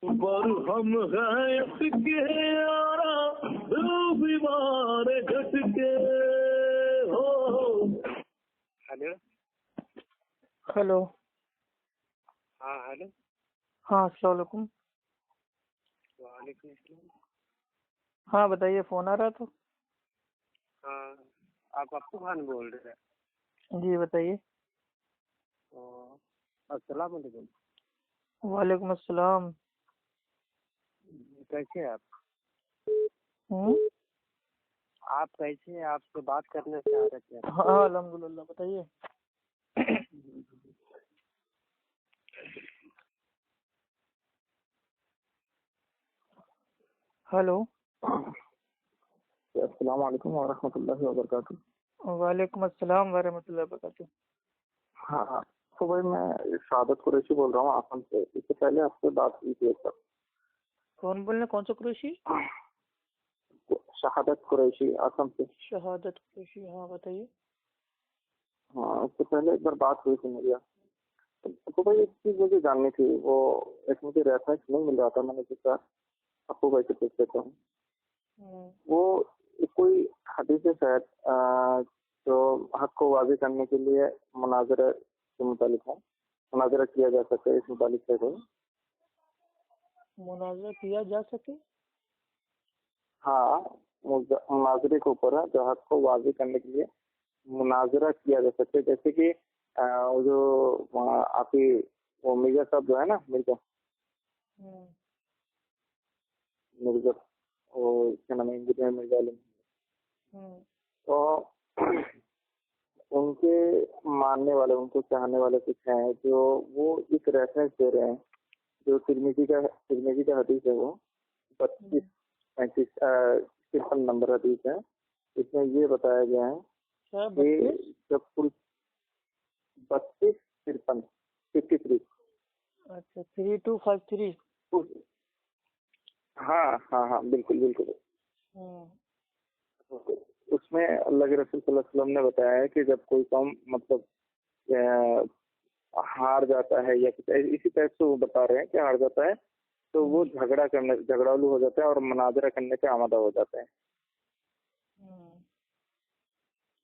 برہم ہے اس کے یارا بیمار گھٹ کے ہو. Hello hello. ہاں ہلو. ہاں السلام علیکم. وعلیکم السلام. ہاں بتائیے، فون آ رہا تھا. ہاں آپ ابو خان بول رہے ہیں؟ جی بتائیے. السلام علیکم. وعلیکم السلام. کیسے ہیں آپ؟ ہوں. آپ کیسے ہیں؟ آپ سے بات کرنا چاہ رہے تھے. ہاں الحمد للہ. بتائیے. ہلو. السلام علیکم ورحمۃ اللہ وبرکاتہ. وعلیکم السلام ورحمۃ اللہ وبرکاتہ. ہاں تو بھائی میں شہادت قریشی بول رہا ہوں آسام سے. اس سے پہلے آپ سے بات ہوئی تھی سر. کون بولنا؟ کون سا قریشی؟ شہادت قریشی آسام سے. شہادت قریشی. ہاں بتائیے. ہاں اس سے پہلے ایک بار بات ہوئی تھی میری. تو بھائی ایک چیز مجھے جاننی تھی، وہ ایک مجھے ریفرنس نہیں مل رہا تھا. میں نے سوچا ابو بھائی سے پوچھ لیتا ہوں. وہ کوئی حدیث شاید جو حق کو واضح کرنے کے لیے مناظرہ کے متعلق ہے، مناظرہ کیا جا سکے، اس متعلق ہے کوئی مناظرہ کیا جا سکے؟ ہاں مناظرے کے اوپر ہے جو حق کو واضح کرنے کے لیے مناظرہ کیا جا سکے. جیسے کہ جو آپ کی وہ مرزا صاحب جو ہے نا، مرزا وہ کیا نام ہے، انجینئر مرزا عالم. تو ان کے ماننے والے، ان کو چاہنے والے کچھ ہیں جو وہ ایک ریفرنس دے رہے ہیں جو ترمذی کا حدیث ہے، وہ 52-53 نمبر حدیث ہے. اس میں یہ بتایا گیا ہے کہ جب کل 52-53. اچھا 3253. ہاں ہاں ہاں بالکل بالکل. اس میں اللہ کے رسول صلی اللہ علیہ وسلم نے بتایا ہے کہ جب کوئی قوم مطلب ہار جاتا ہے یا کچھ اسی طرح سے وہ بتا رہے ہیں کہ ہار جاتا ہے تو وہ جھگڑالو ہو جاتا ہے اور مناظرہ کرنے پہ آمادہ ہو جاتا ہے.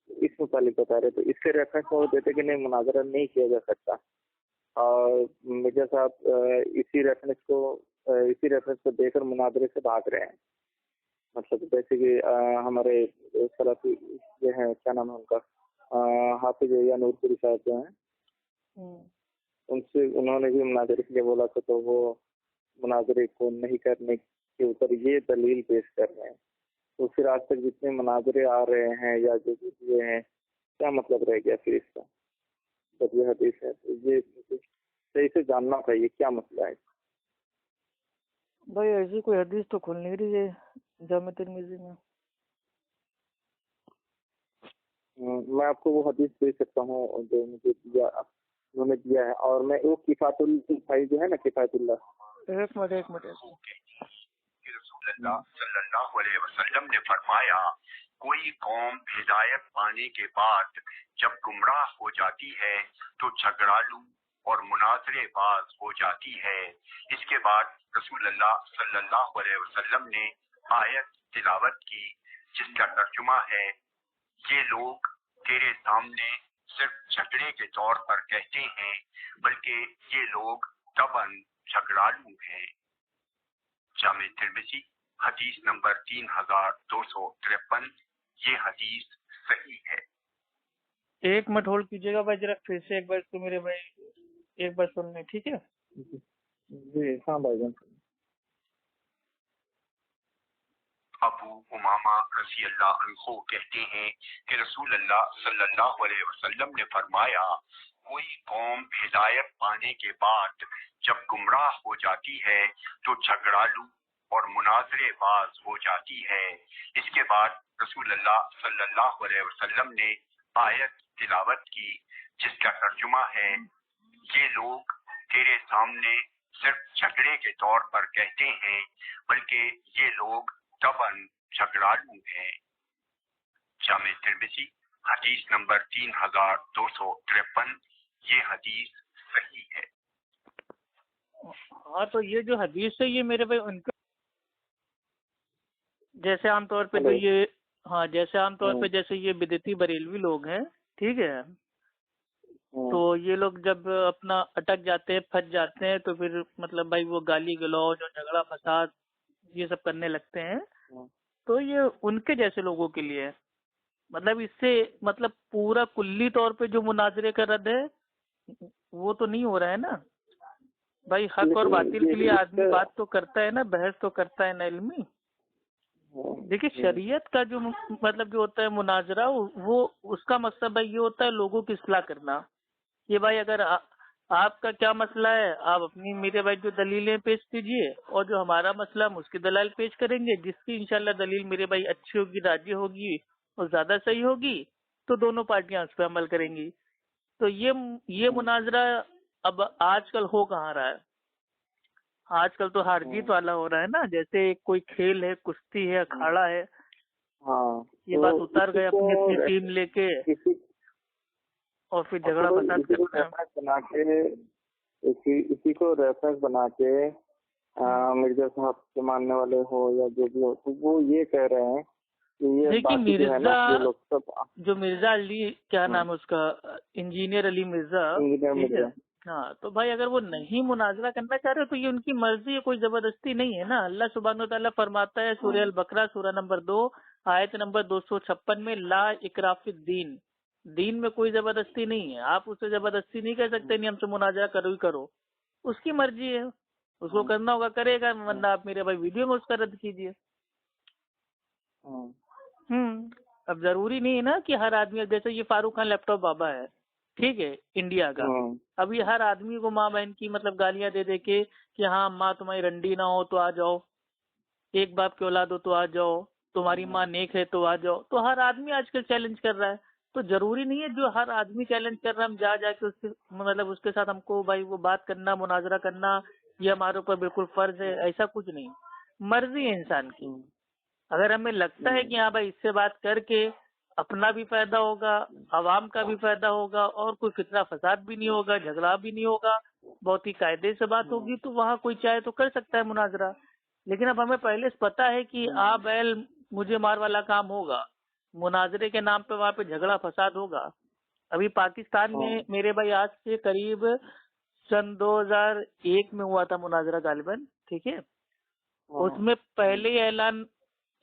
اس متعلق بتا رہے. تو اس کے ریفرنس میں وہ دیتے کہ نہیں، مناظرہ نہیں کیا جا سکتا. اور مرزا صاحب اسی ریفرنس کو دے کر مناظرے سے بھاگ رہے ہیں. مطلب جیسے کہ ہمارے سلفی جو ہیں، کیا نام ہے ان کا، حافظ یا نور پوری صاحب جو ہیں، ان سے انہوں نے بھی مناظرے کے لیے بولا تھا، تو وہ مناظرے کو نہیں کرنے کے اوپر یہ دلیل پیش کر رہے ہیں. تو پھر آج تک جتنے مناظرے آ رہے ہیں یا جو ہوئے ہیں، کیا مطلب رہ گیا پھر اس کا؟ جب یہ حدیث ہے تو یہ صحیح سے جاننا چاہیے کیا مسئلہ ہے. بھائی ایسی کوئی حدیث تو کھل نہیں رہی ہے جامع ترمذی میں. میں آپ کو وہ حدیث دے سکتا ہوں جو مجھے انہوں نے دیا ہے. اور میں وہ کفایت البھائی جو ہے نا، کفایت اللہ. ایک منٹ رسول اللہ صلی اللہ علیہ وسلم نے فرمایا، کوئی قوم ہدایت پانے کے بعد جب گمراہ ہو جاتی ہے تو جھگڑالو اور مناظرے باز ہو جاتی ہے. اس کے بعد رسول اللہ صلی اللہ علیہ وسلم نے آیت تلاوت کی جس کا ترجمہ ہے، یہ لوگ تیرے سامنے صرف جھگڑے کے طور پر کہتے ہیں بلکہ یہ لوگ طبعاً جھگڑالو ہیں. جامع ترمذی حدیث نمبر 3253. یہ حدیث صحیح ہے. ایک منٹ ہولڈ کیجیے گا بھائی، ذرا پھر سے ایک بار تو میرے بھائی ایک بار سن لیں، ٹھیک ہے؟ جی ہاں بھائی جان. ابو امامہ رضی اللہ عنہ کہتے ہیں کہ رسول اللہ صلی اللہ علیہ وسلم نے فرمایا، کوئی قوم ہدایت پانے کے بعد جب گمراہ ہو جاتی ہے تو جھگڑالو اور مناظرے باز ہو جاتی ہے. اس کے بعد رسول اللہ صلی اللہ علیہ وسلم نے آیت تلاوت کی جس کا ترجمہ ہے، یہ لوگ تیرے سامنے صرف جھگڑے کے طور پر کہتے ہیں بلکہ یہ لوگ طبعاً جھگڑالو ہیں. جامع ترمذی حدیث نمبر 3253. یہ حدیث صحیح ہے. ہاں تو یہ جو حدیث ہے یہ میرے بھائی ان کے جیسے عام طور پہ تو یہ جیسے عام طور پہ جیسے یہ بدعتی بریلوی لوگ ہیں، ٹھیک ہے، تو یہ لوگ جب اپنا اٹک جاتے ہیں، پھنس جاتے ہیں، تو پھر مطلب بھائی وہ گالی گلوچ اور جھگڑا فساد یہ سب کرنے لگتے ہیں. تو یہ ان کے جیسے لوگوں کے لیے ہے. مطلب اس سے مطلب پورا کلی طور پہ جو مناظرے کا رد ہے وہ تو نہیں ہو رہا ہے نا بھائی. حق اور باطل کے لیے آدمی بات تو کرتا ہے نا، بحث تو کرتا ہے نا علمی. دیکھیے شریعت کا جو مطلب جو ہوتا ہے مناظرہ، وہ اس کا مقصد بھائی یہ ہوتا ہے لوگوں کی اصلاح کرنا. کہ بھائی اگر آپ کا کیا مسئلہ ہے، آپ اپنی میرے بھائی جو دلیلیں پیش کیجیے، اور جو ہمارا مسئلہ ہم اس کی دلائل پیش کریں گے، جس کی انشاءاللہ دلیل میرے بھائی اچھی ہوگی، راضی ہوگی اور زیادہ صحیح ہوگی، تو دونوں پارٹیاں اس پہ عمل کریں گی. تو یہ مناظرہ اب آج کل ہو کہاں رہا ہے؟ آج کل تو ہار جیت والا ہو رہا ہے نا. جیسے کوئی کھیل ہے، کشتی ہے، اکھاڑا ہے، یہ بات اتر گئے اپنی اپنی ٹیم لے کے اور پھر جھگڑا فساد بنا کے اسی کو ریفرنس بنا کے مرزا صاحب کے ماننے والے ہو یا جو بھی ہو، تو وہ یہ کہہ رہے ہیں کہ یہ مرزا جو مرزا علی کیا نام ہے اس کا، انجینئر علی مرزا. ہاں تو بھائی اگر وہ نہیں مناظرہ کرنا چاہ رہے تو یہ ان کی مرضی ہے، کوئی زبردستی نہیں ہے نا. اللہ سبحانہ و تعالیٰ فرماتا ہے سورہ البقرہ سورہ نمبر 2 آیت نمبر 256 میں، لا اکراہ فی الدین، دین میں کوئی زبردستی نہیں ہے. آپ اسے زبردستی نہیں کہہ سکتے نہیں ہم سے مناظرہ کرو ہی کرو، اس کی مرضی ہے، اس کو کرنا ہوگا کرے گا، ورنہ آپ میرے بھائی ویڈیو میں اس کا رد کیجیے. اب ضروری نہیں ہے نا کہ ہر آدمی، جیسے یہ فاروق خان لیپ ٹاپ بابا ہے، ٹھیک ہے، انڈیا کا. اب یہ ہر آدمی کو ماں بہن کی مطلب گالیاں دے دے کے کہ ہاں ماں تمہاری رنڈی نہ ہو تو آ جاؤ، ایک باپ کی اولاد ہو تو آ جاؤ، تمہاری ماں نیک ہے تو آ جاؤ. تو ہر آدمی آج کل چیلنج کر رہا ہے. تو ضروری نہیں ہے جو ہر آدمی چیلنج کر رہا ہے ہم جا کے مطلب اس کے ساتھ ہم کو بھائی وہ بات کرنا، مناظرہ کرنا، یہ ہمارے اوپر بالکل فرض ہے. ایسا کچھ نہیں، مرضی ہے انسان کی. اگر ہمیں لگتا ہے کہ ہاں بھائی اس سے بات کر کے اپنا بھی فائدہ ہوگا، عوام کا بھی فائدہ ہوگا، اور کوئی فتنہ فساد بھی نہیں ہوگا، جھگڑا بھی نہیں ہوگا، بہت ہی قاعدے سے بات ہوگی، تو وہاں کوئی چاہے تو کر سکتا ہے مناظرہ. لیکن اب ہمیں پہلے سے پتا ہے کہ بیل مجھے مار والا کام ہوگا، مناظرے کے نام پہ وہاں پہ جھگڑا فساد ہوگا. ابھی پاکستان میں میرے بھائی آج سے قریب سن 2001 میں ہوا تھا مناظرہ غالباً، ٹھیک ہے. اس میں پہلے ہی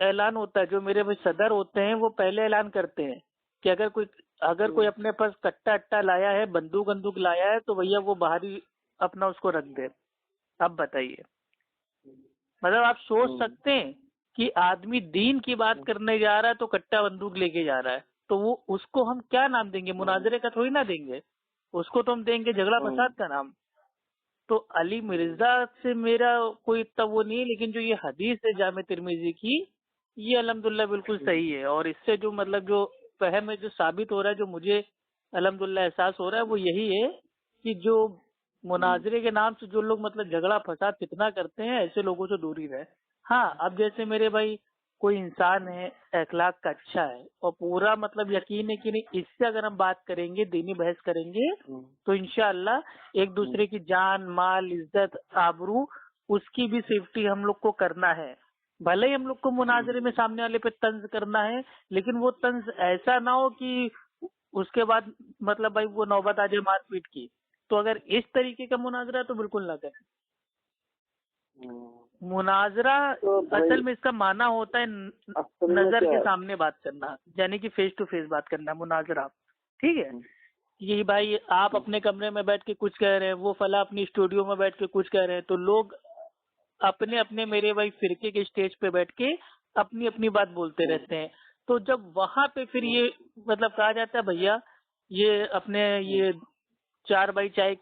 اعلان ہوتا ہے، جو میرے بھائی صدر ہوتے ہیں وہ پہلے اعلان کرتے ہیں کہ اگر کوئی اپنے پاس کٹا اٹا لایا ہے، بندوق لایا ہے، تو بھیا وہ باہر ہی اپنا اس کو رکھ دے. اب بتائیے، مطلب آپ سوچ سکتے ہیں کہ آدمی دین کی بات کرنے جا رہا ہے تو کٹا بندوق لے کے جا رہا ہے، تو وہ اس کو ہم کیا نام دیں گے؟ مناظرے کا تھوڑی نہ دیں گے، اس کو تو ہم دیں گے جھگڑا فساد کا نام. تو علی مرزا سے میرا کوئی اتنا وہ نہیں ہے، لیکن جو یہ حدیث ہے جامع ترمذی کی، یہ الحمدللہ بالکل صحیح ہے. اور اس سے جو مطلب جو فہم ہے جو ثابت ہو رہا ہے، جو مجھے الحمدللہ احساس ہو رہا ہے، وہ یہی ہے کہ جو مناظرے کے نام سے جو لوگ مطلب جھگڑا فساد فتنہ کرتے ہیں، ایسے لوگوں سے دور ہی رہے. ہاں اب جیسے میرے بھائی کوئی انسان ہے اخلاق کا اچھا ہے اور پورا مطلب یقین ہے کہ نہیں، اس سے اگر ہم بات کریں گے، دینی بحث کریں گے، تو انشاءاللہ ایک دوسرے کی جان مال عزت آبرو اس کی بھی سیفٹی ہم لوگ کو کرنا ہے. بھلے ہی ہم لوگ کو مناظرے میں سامنے والے پہ طنز کرنا ہے، لیکن وہ طنز ایسا نہ ہو کہ اس کے بعد مطلب بھائی وہ نوبت آ جائے مار پیٹ کی. تو اگر اس طریقے کا مناظرہ ہے تو بالکل نہ کریں. مناظرہ اصل میں اس کا معنی ہوتا ہے نظر کے سامنے بات کرنا، یعنی کہ فیس ٹو فیس بات کرنا مناظرہ، ٹھیک ہے. یہ بھائی آپ اپنے کمرے میں بیٹھ کے کچھ کہہ رہے ہیں، وہ فلاں اپنی اسٹوڈیو میں بیٹھ کے کچھ کہہ رہے ہیں، تو لوگ اپنے اپنے میرے بھائی فرقے کے اسٹیج پہ بیٹھ کے اپنی اپنی بات بولتے رہتے ہیں. تو جب وہاں پہ پھر یہ مطلب کہا جاتا ہے بھیا یہ اپنے یہ 4x4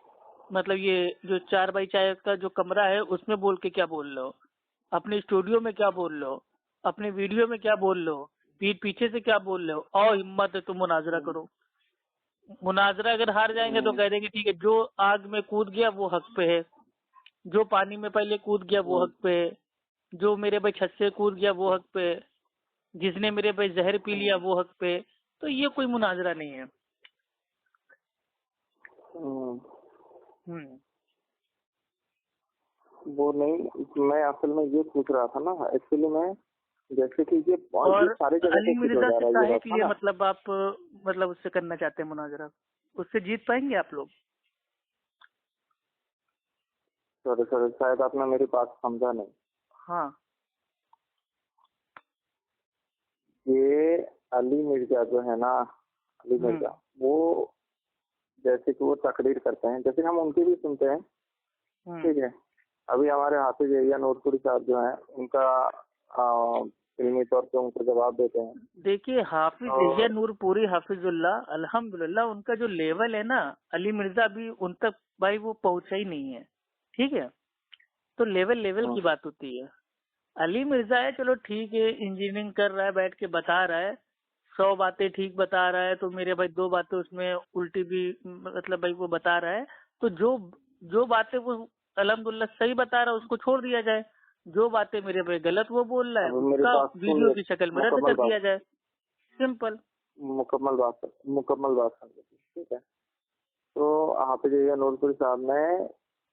مطلب یہ جو 4x4 کا جو کمرہ ہے اس میں بول کے کیا بول رہے ہو، اپنے اسٹوڈیو میں کیا بول رہے ہو، اپنے ویڈیو میں کیا بول رہے ہو، پیچھے سے کیا بول رہے ہو، اور ہمت ہے تو مناظرہ کرو. مناظرہ اگر ہار جائیں گے تو کہہ دیں گے ٹھیک ہے، جو آگ میں کود گیا وہ حق پہ ہے، جو پانی میں پہلے کود گیا وہ حق پہ ہے، جو میرے بھائی چھت سے کود گیا وہ حق پہ ہے، جس نے میرے بھائی زہر پی لیا وہ حق پہ. تو یہ کوئی مناظرہ نہیں ہے. وہ نہیں, میں اصل میں یہ پوچھ رہا تھا نا ایکچولی میں، جیسے کہ یہ اور ساری جگہ علی سے مرزا سے یہ کہے بات کہ تھا یہ نا. مطلب آپ مطلب اس سے کرنا چاہتے ہیں مناظرہ، اس سے جیت پائیں گے آپ لوگ؟ سوری شاید آپ نے میری بات سمجھا نہیں. ہاں یہ علی مرزا جو ہے نا، علی مرزا وہ جیسے کہ وہ تقریر کرتے ہیں، جیسے ہم ان کی بھی سنتے ہیں، ٹھیک ہے. ابھی ہمارے حافظ یحییٰ نور پوری صاحب جو ہیں ان کا علمی طور پہ ان کو جواب دیتے ہیں. دیکھیے حافظ یحییٰ نور پوری حافظ اللہ الحمدللہ ان کا جو لیول ہے نا، علی مرزا بھی ان تک بھائی وہ پہنچا ہی نہیں ہے، ٹھیک ہے. تو لیول کی بات ہوتی ہے. علی مرزا ہے چلو ٹھیک ہے، انجینئرنگ کر رہا ہے، بیٹھ کے بتا رہا ہے، 100 باتیں ٹھیک بتا رہا ہے، تو میرے بھائی 2 باتیں اس میں الٹی بھی مطلب بھائی وہ بتا رہا ہے، تو جو باتیں وہ الحمدللہ صحیح بتا رہا ہے اس کو چھوڑ دیا جائے، جو باتیں میرے بھائی غلط وہ بول رہا ہے اس کا ویڈیو کی شکل میں رد کر دیا جائے. سمپل. مکمل بات سمجھے، ٹھیک ہے. تو حافظ یحییٰ نور پوری صاحب نے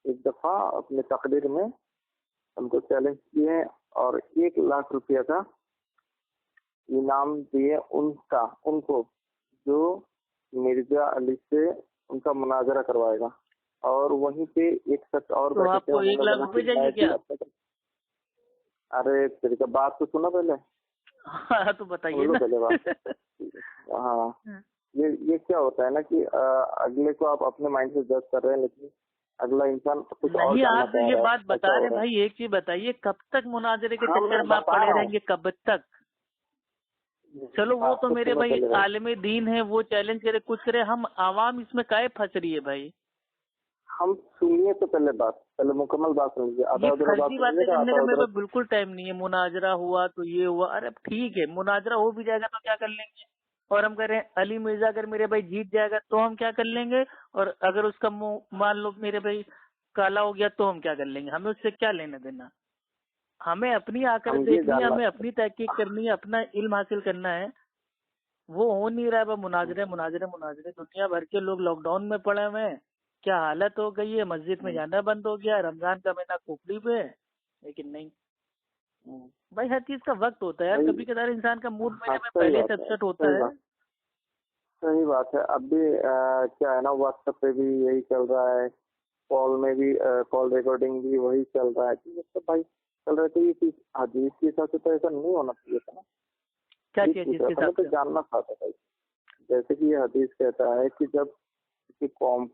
ایک دفعہ اپنے تقریر میں ہم کو چیلنج کیے اور 1 لاکھ روپیہ کا انعام دیے ان کو جو مرزا علی سے ان کا مناظرہ کروائے گا. اور وہیں پہ ایک شخص اور تو آپ کو 1 لاکھ روپے چاہیے کیا؟ ارے تیری کا بات تو سنا پہلے. ہاں تو بتائیے نا. ہاں یہ کیا ہوتا ہے نا کہ اگلے کو آپ اپنے مائنڈ سے جج کر رہے ہیں، لیکن اگلا انسان کچھ اور نہیں. جاننا آپ چاہ رہا ہے. یہ بات بتا رہے بھائی، ایک چیز بتائیے، کب تک مناظرے کے چکر میں آپ پڑے رہیں گے؟ کب تک؟ چلو وہ تو میرے بھائی عالم دین ہے، وہ چیلنج کرے کچھ کرے، ہم عوام اس میں کائے پھنس رہی ہے بھائی؟ ہم سنیے تو پہلے مکمل بات سنیے. فرضی باتیں کرنے کا میرے پاس بالکل ٹائم نہیں ہے. مناظرہ ہوا تو یہ ہوا، ارے ٹھیک ہے مناظرہ ہو بھی جائے گا تو کیا کر لیں گے؟ اور ہم کہہ رہے ہیں علی مرزا اگر میرے بھائی جیت جائے گا تو ہم کیا کر لیں گے؟ اور اگر اس کا منہ مان لو میرے بھائی کالا ہو گیا تو ہم کیا کر لیں گے؟ ہمیں اس سے کیا لینا دینا؟ ہمیں اپنی آخرت دیکھنی ہے، ہمیں اپنی تحقیق کرنی ہے، اپنا علم حاصل کرنا ہے. وہ ہو نہیں رہا ہے. مناظرے دنیا بھر کے لوگ لاک ڈاؤن میں پڑے ہوئے ہیں، کیا حالت ہو گئی ہے، مسجد میں جانا بند ہو گیا، رمضان کا مہینہ کھوپڑی پہ ہے. لیکن نہیں بھائی، ہر چیز کا وقت ہوتا ہے یار. کبھی کبھار انسان کا موڈ میرے میں پہلے سے اپسٹ ہوتا ہے. صحیح بات ہے. اب بھی کیا ہے نا، واٹس ایپ پہ بھی یہی چل رہا ہے، کال میں بھی کال ریکارڈنگ بھی وہی چل رہا ہے. بھائی چل رہا تھا یہ چیز حدیث کے حساب سے تو ایسا نہیں ہونا چاہیے تھا نا. کیا چیز تو جاننا چاہتا تھا، جیسے کہ یہ حدیث کہتا ہے کہ جب کسی قوم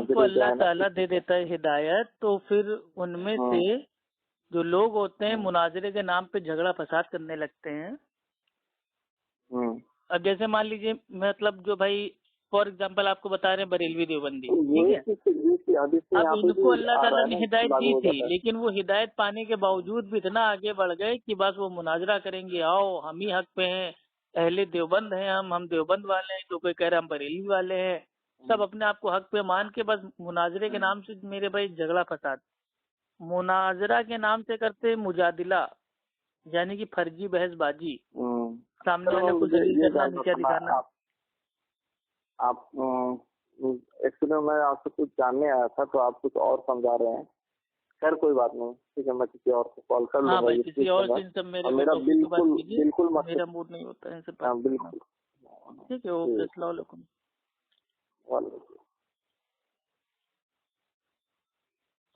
کو اللہ تعالیٰ دے دیتا ہے ہدایت، تو پھر ان میں سے جو لوگ ہوتے ہیں مناظرے کے نام پہ جھگڑا فساد کرنے لگتے ہیں. اب جیسے مان لیجیے مطلب جو بھائی فار ایگزامپل آپ کو بتا رہے ہیں بریلوی دیوبندی، ٹھیک ہے، اب ان کو اللہ تعالیٰ نے ہدایت دی تھی، لیکن وہ ہدایت پانے کے باوجود بھی اتنا آگے بڑھ گئے کہ بس وہ مناظرہ کریں گے، آؤ ہم ہی حق پہ ہیں، اہل دیوبند ہیں، ہم دیوبند والے ہیں، تو کوئی کہہ رہا ہم بریلوی والے ہیں. سب اپنے آپ کو حق پہ مان کے بس مناظرے کے نام سے میرے بھائی جھگڑا فساد. مناظرہ کے نام سے کرتے مجادلہ، یعنی کہ فرضی بحث بازی، سامنے والے کو ذلیل کرنا، نیچا دکھانا. آپ ایکچولی میں آپ سے کچھ جاننے آیا تھا تو آپ کچھ اور سمجھا رہے ہیں. خیر کوئی بات نہیں، ٹھیک ہے، میں کسی اور کو کال کر لوں گا. کسی اور میرا بالکل میرا موڈ نہیں ہوتا ہے. بالکل ٹھیک ہے، اوکے، السلام علیکم.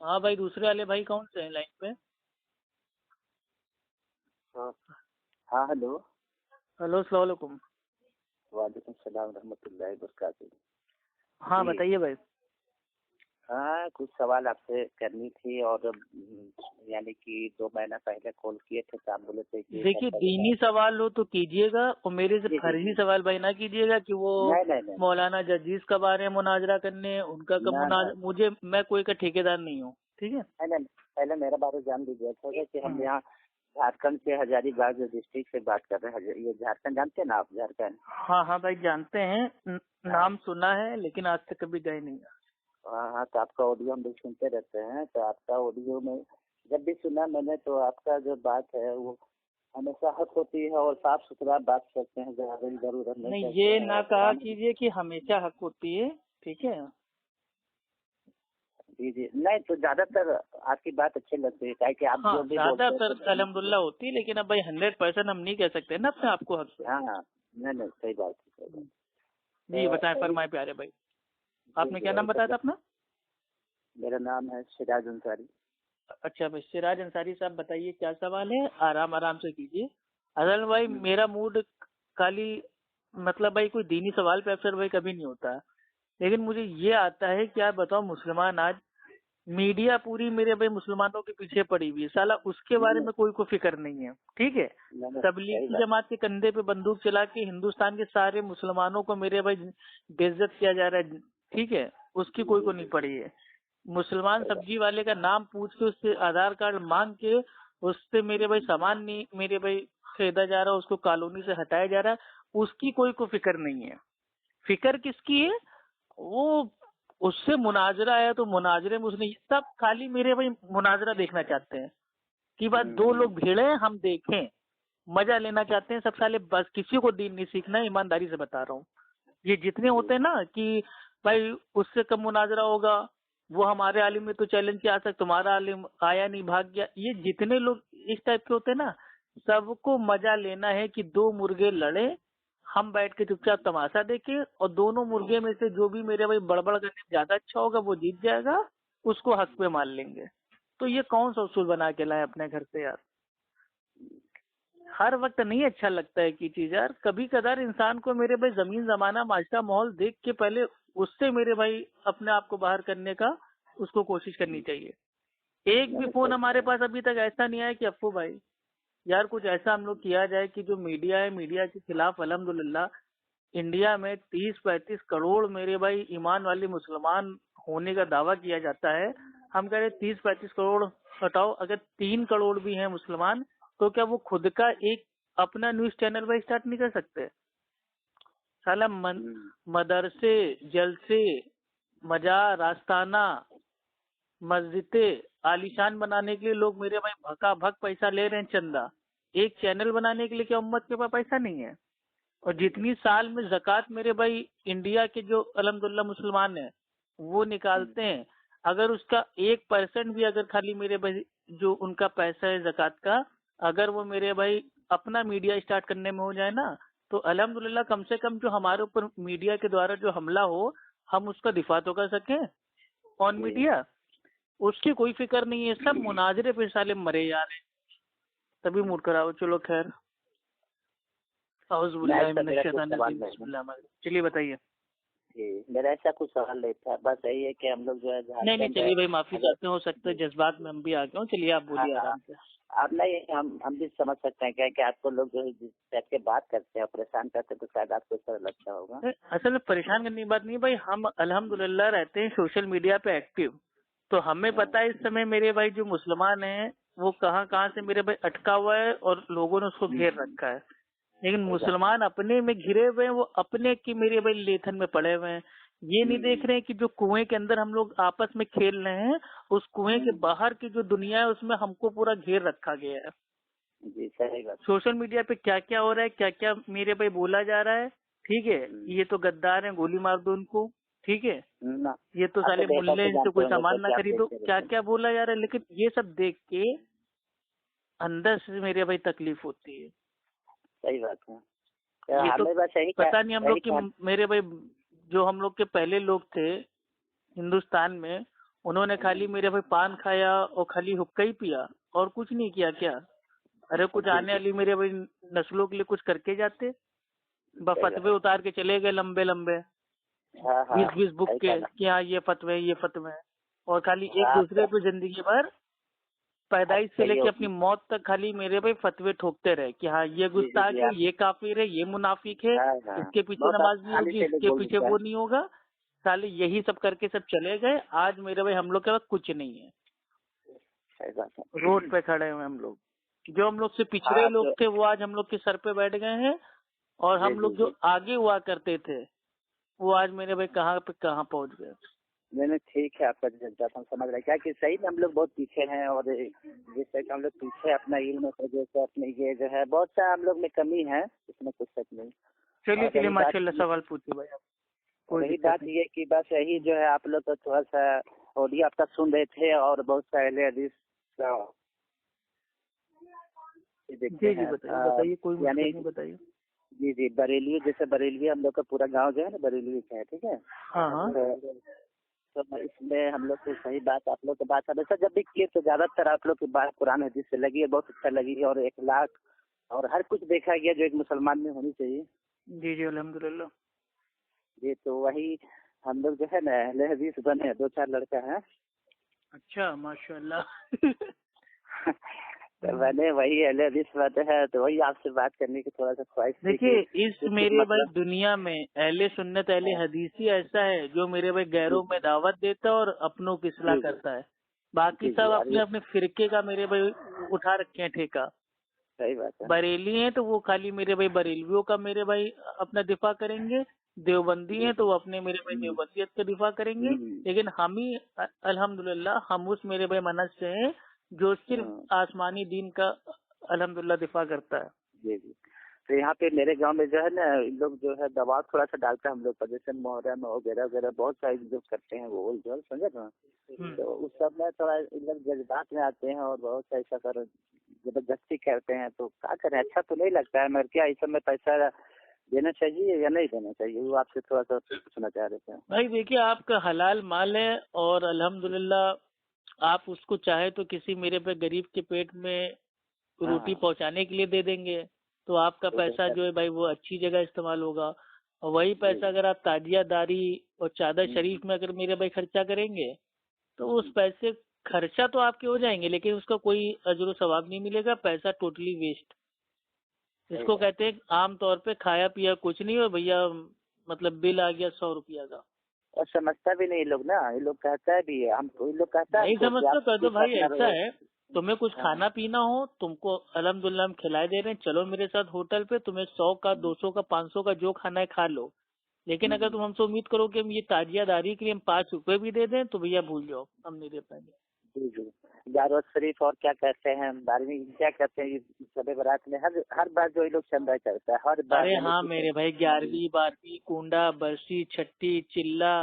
ہاں بھائی، دوسرے والے بھائی کون سے ہیں لائن پہ؟ ہاں ہلو. السلام علیکم. وعلیکم السلام ورحمۃ اللہ وبرکاتہ. ہاں بتائیے بھائی. ہاں کچھ سوال آپ سے کرنی تھی، اور یعنی کہ 2 مہینہ پہلے کال کیے تھے تو آپ بولے تھے کہ دیکھیے دینی سوال ہو تو کیجیے گا، اور میرے سے فرضی سوال بھائی نہ کیجیے گا کہ وہ مولانا جزیز کب آ رہے ہیں مناظرہ کرنے، ان کا مجھے میں کوئی کا ٹھیکیدار نہیں ہوں. ٹھیک ہے، پہلے میرا بارے جان دیجیے کہ ہم یہاں جھارکھنڈ سے ہزاری باغ ڈسٹرکٹ سے بات کر رہے ہیں. یہ جھارکھنڈ جانتے ہیں نا آپ؟ جھارکھنڈ ہاں بھائی جانتے ہیں، نام سنا ہے لیکن آج تک کبھی گئے نہیں. ہاں تو آپ کا آڈیو ہم لوگ سنتے رہتے ہیں، تو آپ کا آڈیو میں جب بھی سنا میں نے تو آپ کا جو بات ہے وہ ہمیشہ حق ہوتی ہے اور صاف ستھرا بات کرتے ہیں، ضرورت نہیں. یہ نہ کہا کیجیے کہ ہمیشہ حق ہوتی ہے، ٹھیک ہے. जी जी, नहीं तो ज्यादातर आपकी बात अच्छी लगती है कि आप हाँ जो भी बोलते हैं ज्यादातर अल्हम्दुलिल्लाह होती है, लेकिन अब भाई 100% हम नहीं कह सकते ना अपने आपको हक से। हाँ हाँ, नहीं सही बात है, सही बात। जी बताएं फरमाए प्यारे भाई, आपने क्या नाम बताया था अपना? मेरा नाम है सिराज अंसारी। अच्छा भाई सिराज अंसारी साहब बताइए क्या सवाल है, आराम आराम से कीजिए। असल भाई मेरा मूड खाली मतलब भाई कोई दीनी सवाल पे अक्सर भाई कभी नहीं होता, लेकिन मुझे ये आता है कि आप बताओ मुसलमान आज मीडिया पूरी मेरे भाई मुसलमानों के पीछे पड़ी हुई है, साला उसके बारे में कोई को फिक्र नहीं है, ठीक है। तबलीगी जमात के कंधे पे बंदूक चला के हिंदुस्तान के सारे मुसलमानों को मेरे भाई बेइज्जत किया जा रहा है, ठीक है, उसकी कोई को नहीं पड़ी है। मुसलमान सब्जी वाले का नाम पूछ के उससे आधार कार्ड मांग के उससे मेरे भाई सामान नहीं मेरे भाई खरीदा जा रहा है, उसको कॉलोनी से हटाया जा रहा है, उसकी कोई को फिक्र नहीं है। फिक्र किसकी है? वो उससे मुनाजरा है तो मुनाजरे में उसने सब खाली मेरे भाई मुनाजरा देखना चाहते हैं कि बात दो लोग भिड़े हम देखें, मजा लेना चाहते हैं सब साले, बस किसी को दीन नहीं सीखना है, ईमानदारी से बता रहा हूँ। ये जितने होते हैं ना कि भाई उससे कम मुनाजरा होगा, वो हमारे आलिम में तो चैलेंज किया सकता, तुम्हारा आलिम आया नहीं भाग गया, ये जितने लोग इस टाइप के होते हैं ना, सबको मजा लेना है कि दो मुर्गे लड़े, हम बैठ के चुपचाप तमाशा देखे और दोनों मुर्गे में से जो भी मेरे भाई बड़बड़ करने ज्यादा अच्छा होगा वो जीत जाएगा, उसको हक पे मार लेंगे। तो ये कौन सा उसूल बना के लाए अपने घर से यार? हर वक्त नहीं अच्छा लगता है कि चीज यार, कभी कदार इंसान को मेरे भाई जमीन जमाना माशरा माहौल देख के पहले उससे मेरे भाई अपने आप को बाहर करने का उसको कोशिश करनी चाहिए। एक भी फोन हमारे पास अभी तक ऐसा नहीं आया कि अप्पू भाई यार कुछ ऐसा हम लोग किया जाए कि जो मीडिया है मीडिया के खिलाफ अल्हम्दुलिल्लाह इंडिया में 30-35 करोड़ मेरे भाई ईमान वाले मुसलमान होने का दावा किया जाता है। हम कह रहे 30-35 करोड़ हटाओ, अगर 3 करोड़ भी हैं मुसलमान तो क्या वो खुद का एक अपना न्यूज चैनल भाई स्टार्ट नहीं कर सकते? साला मदरसे जलसे मजार आस्ताना मस्जिदें आलीशान बनाने के लिए लोग मेरे भाई भका भक पैसा ले रहे हैं चंदा, एक चैनल बनाने के लिए क्या उम्मत के पास पैसा नहीं है? और जितनी साल में ज़कात मेरे भाई इंडिया के जो अल्हम्दुलिल्लाह मुसलमान हैं वो निकालते हैं, अगर उसका 1% भी अगर खाली मेरे भाई जो उनका पैसा है ज़कात का, अगर वो मेरे भाई अपना मीडिया स्टार्ट करने में हो जाए ना, तो अल्हम्दुलिल्लाह कम से कम जो हमारे ऊपर मीडिया के द्वारा जो हमला हो हम उसका दिफा तो कर सकें ऑन मीडिया। उसकी कोई फिक्र नहीं है, सब मुनाजरे पे साले मरे जा रहे हैं, तभी मूड कराओ। चलो खैर, चलिए बताइए। मेरा ऐसा कुछ सवाल नहीं था, बस यही है कि हम लोग जो है नहीं चलिए भाई माफी चाहते हो सकते हैं जज्बात में हम भी आ गए हूँ, चलिए आप बोलिए आराम से। आप नहीं, हम भी समझ सकते हैं क्या कि आपको लोग जो है जिस टाइप के बात करते हैं परेशान करते हैं तो शायद आपको इस तरह लगता होगा। असल में परेशान करने की बात नहीं भाई, हम अल्हम्दुलिल्लाह रहते हैं सोशल मीडिया पे एक्टिव, तो हमें पता है इस समय मेरे भाई जो मुसलमान है वो कहाँ से मेरे भाई अटका हुआ है और लोगों ने उसको घेर रखा है, लेकिन मुसलमान अपने में घिरे हुए हैं, वो अपने की मेरे भाई लेथन में पड़े हुए हैं। ये नहीं देख रहे हैं कि जो कुएं के अंदर हम लोग आपस में खेल रहे हैं उस कुएं के बाहर की जो दुनिया है उसमें हमको पूरा घेर रखा गया है। जी सही बात। सोशल मीडिया पे क्या क्या हो रहा है, क्या क्या मेरे भाई बोला जा रहा है, ठीक है, ये तो गद्दार हैं गोली मार दो उनको, ठीक है, ये तो साले मुल्ले इनसे कोई सामान ना खरीदो, क्या क्या बोला जा रहा है। लेकिन ये सब देख के अंदर से मेरे भाई तकलीफ होती है। सही बात है। ये तो पता नहीं हम लोग की मेरे भाई जो हम लोग के पहले लोग थे हिंदुस्तान में, उन्होंने खाली मेरे भाई पान खाया और खाली हुक्का ही पिया और कुछ नहीं किया क्या? अरे कुछ आने वाली मेरे भाई नस्लों के लिए कुछ करके जाते, फतवे उतार के चले गए लंबे लंबे 20-20 बुक के कि हाँ ये फतवे हैं, और खाली एक दूसरे पे जिंदगी भर पैदाइश से लेके अपनी मौत तक खाली मेरे भाई फतवे ठोकते रहे कि हाँ ये गुस्ताख है, ये काफिर है, ये मुनाफिक है, इसके पीछे नमाज नहीं होगी, इसके पीछे वो नहीं होगा, साले यही सब करके सब चले गए। आज मेरे भाई हम लोग के पास कुछ नहीं है, रोड पे खड़े हुए हम लोग, जो हम लोग से पिछड़े लोग थे वो आज हम लोग के सर पे बैठ गए हैं, और हम लोग जो आगे हुआ करते थे वो आज मेरे भाई कहाँ पे कहाँ पहुँच गए। नहीं ठीक है, आपका जज्बात हम समझ रहे हैं, क्या कि सही में हम लोग बहुत पीछे हैं, और जिस तरह हम लोग पीछे अपना इल्म से अपने ये जो है बहुत सा हम लोग में कमी है, इसमें कुछ शक नहीं। चलिए माशाल्लाह सवाल पूछिए भाई आप। वही बात ये कि बस यही जो है आप लोग को थोड़ा सा ऑडियो आपका सुन रहे थे और बहुत सारे अहले हदीस देखते हैं। बताइए कोई यानी नहीं, बताइए। जी बरेली, जैसे बरेली हम लोग का पूरा गांव जो है ना बरेली का है, ठीक है। हाँ। तो इसमें हम लोग को सही बात आप लोग की बात हमेशा जब भी किए तो ज्यादातर आप लोग की बात कुरान हदीस से लगी है, बहुत अच्छा लगी है, और इखलाक और हर कुछ देखा गया जो एक मुसलमान में होनी चाहिए। जी अल्हम्दुलिल्लाह। जी तो वही हम लोग जो है ना अहले हदीस बने, 2-4 लड़का है। अच्छा माशाल्लाह। तो मैंने वही अहले हदीस बात है, तो वही आपसे बात करने की थोड़ा सा ख्वाहिश थी। देखिए इस मेरे भाई मतलब दुनिया में अहले सुन्नत अहले हदीसी ऐसा है जो मेरे भाई गैरों में दावत देता है और अपनों की इस्लाह करता है। बाकी सब अपने अपने फिरके का मेरे भाई उठा रखे हैं ठेका। सही बात है। बरेली हैं तो वो खाली मेरे भाई बरेलवियों का मेरे भाई अपना दिफा करेंगे, देवबंदी हैं तो वो अपने मेरे भाई देवबंदियत का दिफा करेंगे। लेकिन हम ही अल्हम्दुलिल्लाह हम उस मेरे भाई मनहज से हैं जो सिर्फ आसमानी दीन का अल्हम्दुलिल्लाह दिफा करता है। जी तो यहाँ पे मेरे गांव में जो है ना इन लोग जो है दबाव थोड़ा सा डालता है हम लोग पर, जैसे मुहर्रम वगैरह वगैरह बहुत सारी जो करते हैं वो जो समझे ना, तो उस सब में थोड़ा इन लोग जज्बात में आते हैं और बहुत सा ऐसा कर जबरदस्ती करते हैं। तो क्या करें, अच्छा तो नहीं लगता है, मगर क्या इस सब में पैसा देना चाहिए या नहीं देना चाहिए, वो आपसे थोड़ा सा पूछना चाह रहे थे। भाई देखिए आपका हलाल माल है और अल्हम्दुलिल्लाह आप उसको चाहे तो किसी मेरे पे गरीब के पेट में रोटी पहुंचाने के लिए दे देंगे तो आपका पैसा जो है भाई वो अच्छी जगह इस्तेमाल होगा। और वही पैसा अगर आप ताजियादारी और चादर शरीफ में अगर मेरे भाई खर्चा करेंगे तो उस पैसे खर्चा तो आपके हो जाएंगे लेकिन उसका कोई अजर सवाब नहीं मिलेगा, पैसा टोटली वेस्ट। इसको कहते हैं आम तौर पे खाया पिया कुछ नहीं और भैया मतलब बिल आ गया 100 रुपया का। और समझता भी नहीं लोग ना, ये लोग कहता है भी हम कोई लोग कहता है नहीं समझता कह दो भाई ऐसा है तुम्हें कुछ खाना पीना हो तुमको अल्हम्दुलिल्लाह हम खिलाए दे रहे हैं, चलो मेरे साथ होटल पे, तुम्हें 100 का 200 का 500 का जो खाना है खा लो। लेकिन अगर तुम हमसे उम्मीद करो कि हम ये ताजियादारी के लिए हम 5 रुपए भी दे दें तो भैया भूल जाओ, हम नहीं दे पाएंगे। जी जारोद शरीफ और क्या कहते हैं 12वीं क्या कहते हैं शबे बारात में हर बार जो ये लोग चंदा करता है हर बार। अरे हाँ मेरे भाई 11वीं 12वीं कुंडा बरसी छठी चिल्ला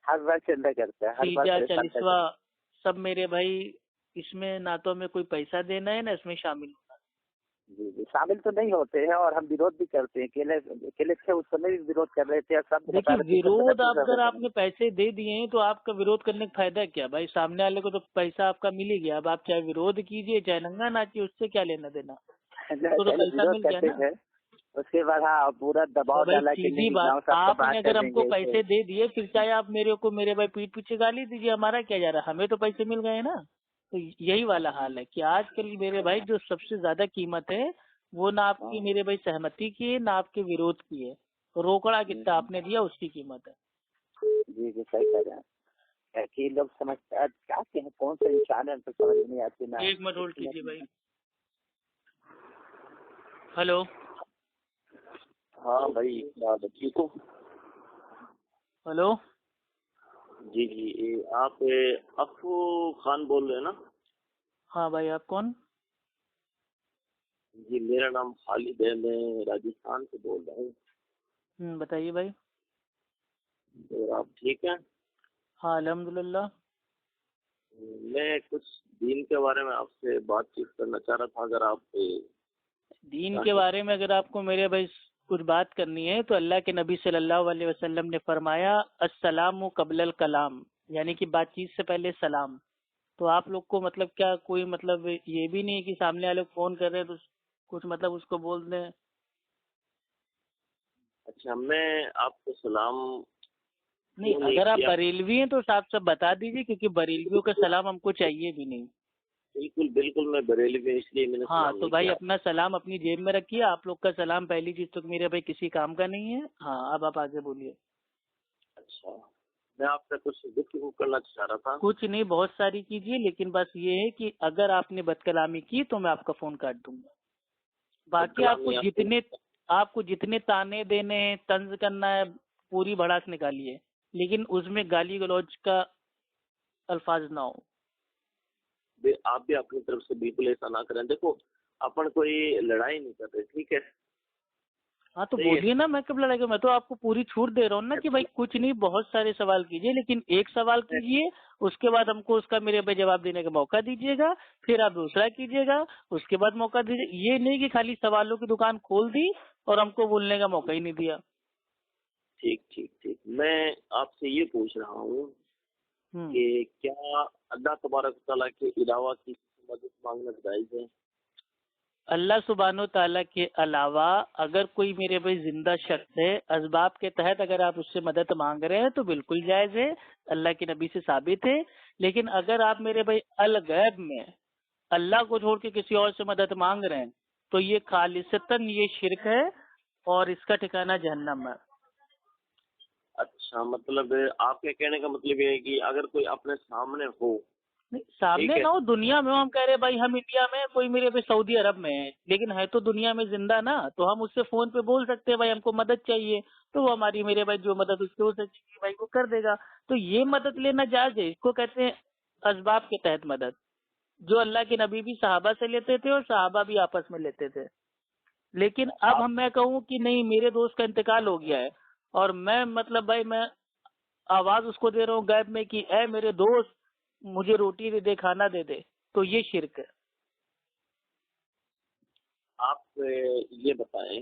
हर बार चंदा करता है, हर बार चालीसवा सब मेरे भाई इसमें ना तो हमें कोई पैसा देना है ना इसमें शामिल होना। जी शामिल तो नहीं होते हैं और हम विरोध भी करते हैं, अकेले थे उस समय भी विरोध कर रहे थे। सब देखिए विरोध अगर आपने पैसे दे दिए हैं तो आपका विरोध करने का फायदा क्या भाई, सामने वाले को तो पैसा आपका मिल ही गया। अब आप चाहे विरोध कीजिए चाहे नंगा नाचिए उससे क्या लेना देना, तो पैसा मिल गया ना। उसके बाद हाँ पूरा दबाव डाला कि सीधी बात आपने अगर हमको पैसे दे दिए फिर चाहे आप मेरे को मेरे भाई पीठ पीछे गाली दीजिए, हमारा क्या जा रहा है, हमें तो पैसे मिल गए ना। तो यही वाला हाल है कि आजकल मेरे भाई जो सबसे ज्यादा कीमत है वो ना आपकी मेरे भाई सहमति की है ना आपके विरोध की है, रोकड़ा कितना आपने दिया उसकी कीमत है। जी सही कह रहे हैं कि लोग समझते क्या हैं कौन सा इंसान है तो समझ नहीं आती ना। एक मिनट होल्ड कीजिए भाई। हेलो हाँ भाई ठीक हो? हेलो जी आप अफू खान बोल रहे हैं ना? हाँ भाई आप कौन? जी मेरा नाम खालिद है, मैं राजस्थान से बोल रहा हूँ। बताइए भाई। और आप ठीक हैं? हाँ अल्हम्दुलिल्लाह। मैं कुछ दीन के बारे में आपसे बातचीत करना चाह रहा था। अगर आप दीन के बारे में अगर आपको मेरे भाई कुछ बात करनी है तो अल्लाह के नबी सल्लल्लाहु अलैहि वसल्लम ने फरमाया अस्सलामु क़ब्लल कलाम, यानी कि बातचीत से पहले सलाम। तो आप लोग को मतलब क्या कोई मतलब ये भी नहीं कि सामने वाले फोन कर रहे हैं तो कुछ मतलब उसको बोल दें। अच्छा मैं आपको सलाम नहीं, अगर आप बरेलवी हैं तो साफ साफ बता दीजिए क्योंकि बरेलवियों का सलाम हमको चाहिए भी नहीं। बिल्कुल मैं बरेलवी हूँ इसलिए मैंने हाँ तो भाई अपना सलाम अपनी जेब में रखिए। आप लोग का सलाम पहली चीज तो मेरे भाई किसी काम का नहीं है। हाँ अब आप आगे बोलिए। अच्छा मैं आपसे कुछ गुफ्तगू करना चाह रहा था। कुछ नहीं, बहुत सारी कीजिए लेकिन बस ये है कि अगर आपने बदकलामी की तो मैं आपका फोन काट दूंगा। बाकी आपको जितने ताने देने हैं तंज करना है पूरी भड़ास निकालिए लेकिन उसमें गाली गलौज का अल्फाज ना हो। आप भी अपनी तरफ से बिल्कुल ऐसा ना करें। देखो अपन कोई लड़ाई नहीं कर रहे, ठीक है? हाँ तो बोलिए ना, मैं कब लड़ाई, मैं तो आपको पूरी छूट दे रहा हूँ ना कि भाई कुछ नहीं, बहुत सारे सवाल कीजिए, लेकिन एक सवाल कीजिए, उसके बाद हमको उसका मेरे पे जवाब देने का मौका दीजिएगा, फिर आप दूसरा कीजिएगा, उसके बाद मौका दीजिए। ये नहीं कि खाली सवालों की दुकान खोल दी और हमको बोलने का मौका ही नहीं दिया। ठीक ठीक ठीक, मैं आपसे ये पूछ रहा हूँ कि क्या अल्लाह तबारक तआला के अलावा किसी से मदद मांगना जायज है? अल्लाह सुब्हानो ताला के अलावा अगर कोई मेरे भाई जिंदा शख्स है, असबाब के तहत अगर आप उससे मदद मांग रहे हैं तो बिल्कुल जायज है, अल्लाह के नबी से साबित है। लेकिन अगर आप मेरे भाई अल गैब में अल्लाह को छोड़ के किसी और से मदद मांग रहे हैं तो ये खालिसतन ये शिरक है और इसका ठिकाना जहन्नम है। अच्छा, मतलब आपके कहने का मतलब ये है कि अगर कोई अपने सामने हो, नहीं सामने ना हो, दुनिया में हो, हम कह रहे भाई हम इंडिया में, कोई मेरे पे सऊदी अरब में है, लेकिन है तो दुनिया में जिंदा ना, तो हम उससे फोन पे बोल सकते हैं भाई हमको मदद चाहिए, तो वो हमारी मेरे भाई जो मदद उसके हो सकेगी भाई वो कर देगा। तो ये मदद लेना जायज है, इसको कहते हैं असबाब के तहत मदद, जो अल्लाह के नबी भी सहाबा से लेते थे और सहाबा भी आपस में लेते थे। लेकिन अब मैं कहूँ कि नहीं मेरे दोस्त का इंतकाल हो गया है और मैं मतलब भाई मैं आवाज उसको दे रहा हूँ गैब में कि ऐ मेरे दोस्त मुझे रोटी दे दे, खाना दे दे, तो ये शिरक है। आप ये बताएं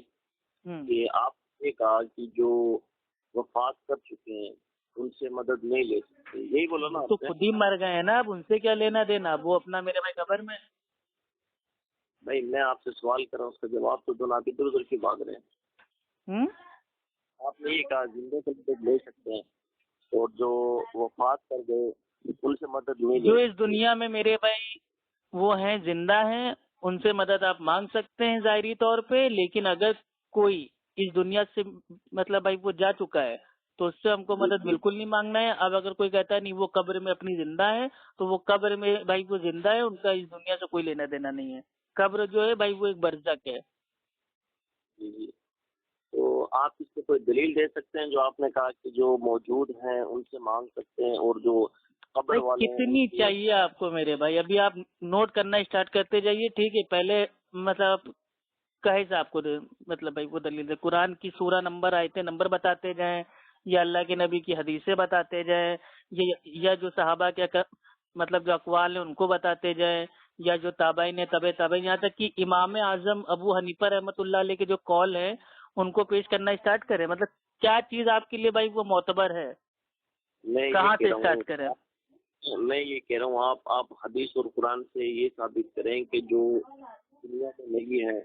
कि आपने कहा कि जो वफात कर चुके हैं उनसे मदद नहीं ले सकते, यही बोला ना? तो खुद ही मर गए हैं ना, अब उनसे क्या लेना देना, वो अपना मेरे भाई कब्र में। भाई मैं आपसे सवाल कर रहा हूँ, उसका जवाब तो दो ना, इधर उधर की भाग रहे हैं। आपने ये कहा जिंदे से मदद ले सकते हैं और जो वफात कर गए उनसे मदद नहीं ले। जो इस दुनिया में मेरे भाई वो हैं जिंदा हैं उनसे मदद आप मांग सकते हैं जाहिरी तौर पे, लेकिन अगर कोई इस दुनिया से मतलब भाई वो जा चुका है तो उससे हमको मदद बिल्कुल नहीं मांगना है। अब अगर कोई कहता है नहीं वो कब्र में अपनी जिंदा है, तो वो कब्र में भाई वो जिंदा है, उनका इस दुनिया से कोई लेना देना नहीं है। कब्र जो है भाई वो एक बरज़ख है। जी, तो आप इससे कोई दलील दे सकते हैं जो आपने कहा कि जो मौजूद हैं उनसे मांग सकते हैं और जो कब्र वाले कितनी चाहिए आपको मेरे भाई, अभी आप नोट करना स्टार्ट करते जाइए, ठीक है? पहले मतलब कहे से आपको मतलब भाई वो दलील है, कुरान की सूरा नंबर आयते नंबर बताते जाएं, या अल्लाह के नबी की हदीसें बताते जाएं, या जो सहाबा के मतलब जो अकवाल है उनको बताते जाएं, या जो ताबाइन है तबे ताबाइन, यहाँ तक कि इमाम आजम अबू हनीफा रहमतुल्लाह अलैह के जो कॉल है उनको पेश करना स्टार्ट करें। मतलब क्या चीज आपके लिए भाई वो मोतबर है, कहाँ से स्टार्ट करें? मैं ये कह रहा हूँ आप हदीस और कुरान से ये साबित करें कि जो दुनिया में नहीं है,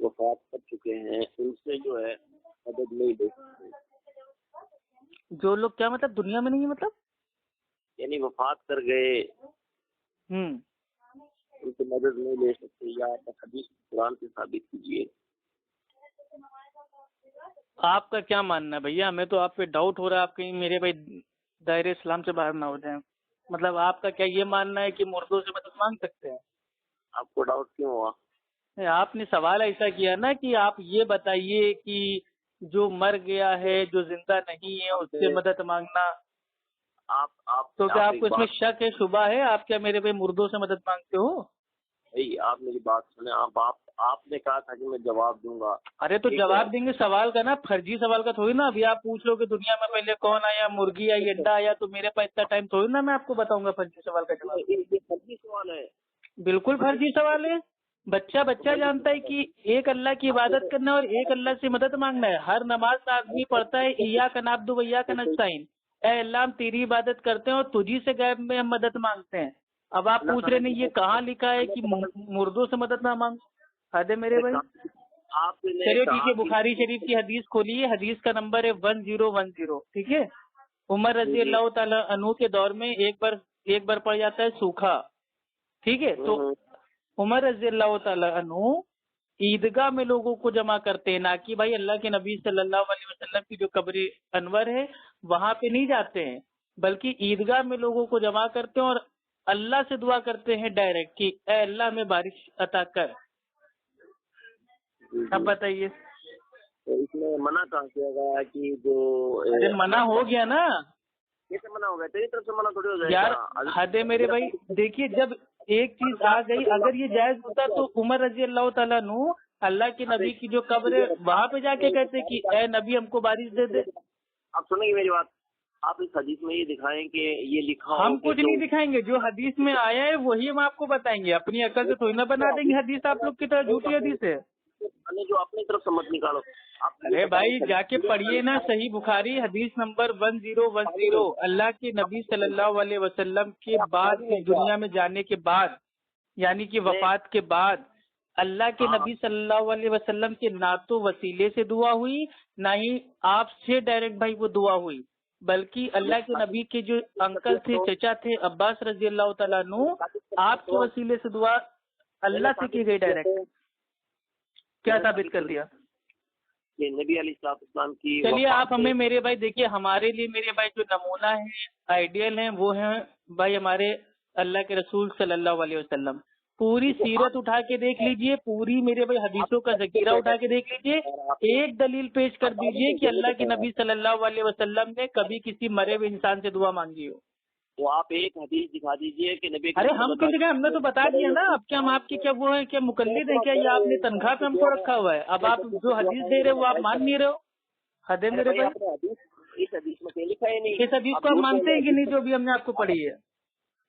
वफात कर चुके हैं, उनसे जो है मदद नहीं ले सकते। जो लोग क्या मतलब दुनिया में नहीं है, मतलब यानी वफात कर गए उनसे मदद नहीं ले सकते, या आप हदीस कुरान से साबित कीजिए। आपका क्या मानना है भैया? हमें तो आप पे डाउट हो रहा है, आप कहीं मेरे भाई दायरे इस्लाम से बाहर ना हो जाए। मतलब आपका क्या ये मानना है कि मुर्दों से मदद मांग सकते हैं? आपको डाउट क्यों हुआ? आपने सवाल ऐसा किया ना कि आप ये बताइए कि जो मर गया है, जो जिंदा नहीं है, उससे मदद मांगना। आप तो क्या आपको इसमें शक है, शुबा है? आप क्या मेरे पे मुर्दों से मदद मांगते हो? भाई आप मेरी बात सुने, आपने कहा था कि मैं जवाब दूंगा। अरे तो जवाब देंगे सवाल का ना, फर्जी सवाल का थोड़ी ना। अभी आप पूछ लो कि दुनिया में पहले कौन आया, मुर्गी आई, अंडा आया, तो मेरे पास इतना टाइम थोड़ी ना मैं आपको बताऊंगा फर्जी सवाल का जवाब। ये फर्जी सवाल है, बिल्कुल फर्जी सवाल है। बच्चा जानता है कि एक अल्लाह की इबादत करना और एक अल्लाह से मदद मांगना है। हर नमाज आदमी पढ़ता है इय्याका नअब्दु व इय्याका नस्तईन, ऐ अल्लाह हम तेरी इबादत करते हैं और तुझी से गैब में हम मदद मांगते हैं। अब आप पूछ रहे नहीं ये कहाँ लिखा है कि मुर्दों से मदद ना मांगो? हद है मेरे भाई। चलिए ठीक है, बुखारी शरीफ की हदीस खोलिए, हदीस का नंबर है 1010, ठीक है? उमर रजी अल्लाह ताला अन्हु के दौर में एक बार पड़ जाता है सूखा, ठीक है? तो उमर रजी अल्लाह ताला अन्हु ईदगाह में लोगों को जमा करते हैं, ना कि भाई अल्लाह के नबी सल्लल्लाहु अलैहि वसल्लम की जो कब्र अनवर है वहां पे नहीं जाते हैं, बल्कि ईदगाह में लोगों को जमा करते हैं और अल्लाह से दुआ करते हैं डायरेक्ट कि ऐ अल्लाह में बारिश अता कर। अब बताइए तो इसमें मना कहाँ किया गया कि जो अरे मना हो गया ना, कैसे मना हो गया? तेरी तरफ से मना थोड़ी हो जाएगा यार। हद है मेरे भाई। देखिए जब एक चीज आ गई, अगर ये जायज होता तो उमर रजी अल्लाह ताला नु अल्लाह के नबी की जो कब्र है वहाँ पे जाके कहते कि ए नबी हमको बारिश दे दे। आप सुनेंगे मेरी बात, आप इस हदीस में ये दिखाएं कि ये लिखा हो हम कुछ नहीं दिखाएंगे, जो हदीस में आया है वही हम आपको बताएंगे, अपनी अकल से थोड़ी ना बना देंगे हदीस आप लोग की तरह झूठी हदीस है। जो अपनी तरफ से मत निकालो। अरे भाई जाके पढ़िए ना, सही बुखारी हदीस नंबर 1010, अल्लाह के नबी सल्लल्लाहु अलैहि वसल्लम के बाद इस दुनिया में जाने के बाद, यानी कि वफात के बाद, अल्लाह के नबी सल्लल्लाहु अलैहि वसल्लम के ना तो वसीले से दुआ हुई, ना ही आपसे डायरेक्ट भाई वो दुआ हुई, बल्कि अल्लाह के नबी के जो अंकल थे, चचा थे अब्बास रजी अल्लाह तआला अन्हु, आपके वसीले से दुआ अल्लाह से की गई डायरेक्ट। क्या साबित कर दिया? ये नबी अलैहिस्सलाम की। चलिए आप हमें मेरे भाई देखिए, हमारे लिए मेरे भाई जो नमूना है, आइडियल है, वो है भाई हमारे अल्लाह के रसूल सल्लल्लाहु अलैहि वसल्लम। पूरी सीरत उठा के देख लीजिए, पूरी मेरे भाई हदीसों का ज़कीरा उठा के देख लीजिए, एक दलील पेश कर दीजिए कि अल्लाह के नबी सल्लल्लाहु अलैहि वसल्लम ने कभी किसी मरे हुए इंसान से दुआ मांगी हो। तो आप एक हदीस दिखा दीजिए कि नबी। अरे हम क्यों दिखाएं, हमने तो बता दिया ना। अब क्या हम आपके क्या वो है, क्या मुकल्लिद है क्या, या आपने तनख्वाह पे हमको रखा हुआ है? अब आप जो हदीस दे रहे हो वो आप मान नहीं रहे हो। हद है मेरे भाई, इस हदीस में लिखा है नहीं। इस हदीस को आप मानते हैं कि नहीं, जो भी हमने आपको पढ़ी है?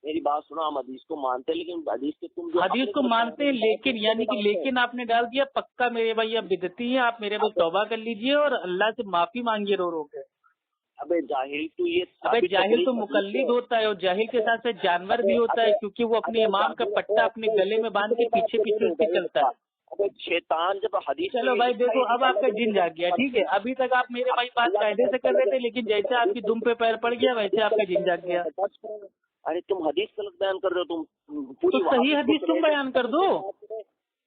मेरी बात सुनो, हम हदीस को मानते हैं, लेकिन हदीस के तुम जो हदीस को मानते हैं, लेकिन यानी कि लेकिन आपने डाल दिया पक्का मेरे भाई, अब बिदती है। आप मेरे भाई तौबा कर लीजिए और अल्लाह से माफी मांगिए रो रो के। अबे जाहिल तो ये, अबे जाहिल तो मुकल्लिद होता है, और जाहिल के साथ साथ जानवर भी होता है, क्योंकि वो अपने इमाम का पट्टा अपने गले में बांध के पीछे पीछे उसके चलता है। अबे शैतान जब हदीस। चलो भाई देखो, अब आपका जिन जाग गया, ठीक है। अभी तक आप मेरे भाई बात कायदे से कर रहे थे, लेकिन जैसे आपकी दुम पे पैर पड़ गया वैसे आपका जिन जाग गया। अरे तुम हदीस गलत बयान कर रहे हो, तुम तो सही हदीस तुम बयान कर दो।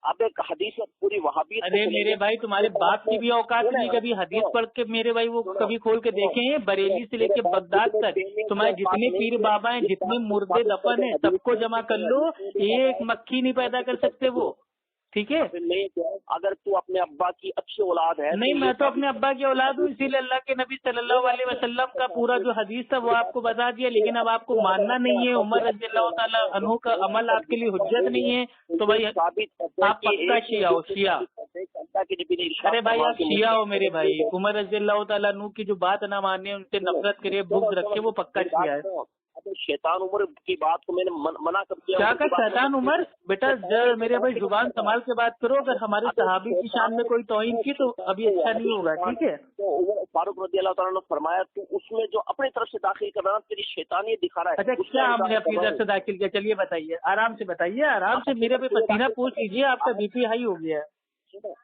अब एक हदीस पूरी वहाबी। अरे मेरे भाई तुम्हारे बाप की भी औकात नहीं, कभी हदीस पढ़ के मेरे भाई वो कभी खोल के देखे हैं? बरेली से लेके बगदाद तक तुम्हारे जितने पीर बाबा हैं, जितने मुर्दे दफन है, सबको जमा कर लो, एक मक्खी नहीं पैदा कर सकते वो, ठीक है? नहीं, अगर तू अपने अब्बा की अच्छी औलाद है। नहीं, मैं तो अपने अब्बा की औलाद हूँ, इसीलिए अल्लाह के नबी सल्लल्लाहु अलैहि वसल्लम का पूरा जो हदीस था वो आपको बता दिया, लेकिन अब आपको मानना नहीं है। उमर रज़ी अल्लाह ताला अन्हु का अमल आपके लिए हुज्जत नहीं है, तो भाई आप पक्का शिया हो, शिया। अरे भाई आप शिया हो मेरे भाई, उमर रज़ी अल्लाह ताला अन्हु की जो बात ना माने, उनसे नफरत करे, बुग़्ज़ रखे, वो पक्का शिया है। शैतान उमर की बात को मैंने मना कर दिया। क्या कर शैतान उमर? बेटा मेरे भाई जुबान संभाल के बात करो, अगर हमारे सहाबी की शान में कोई तौहीन की तो अभी अच्छा नहीं होगा, ठीक है? तो उमर फारूक रज़ी अल्लाह ताला ने फरमाया कि उसमें जो अपनी तरफ से दाखिल कर रहा है तेरी शैतानियत दिखा रहा है। अच्छा क्या हमने अपनी तरफ से दाखिल किया? चलिए बताइए, आराम से बताइए, आराम से मेरे पे पसीना पूछ लीजिए, आपका बीपी हाई हो गया है।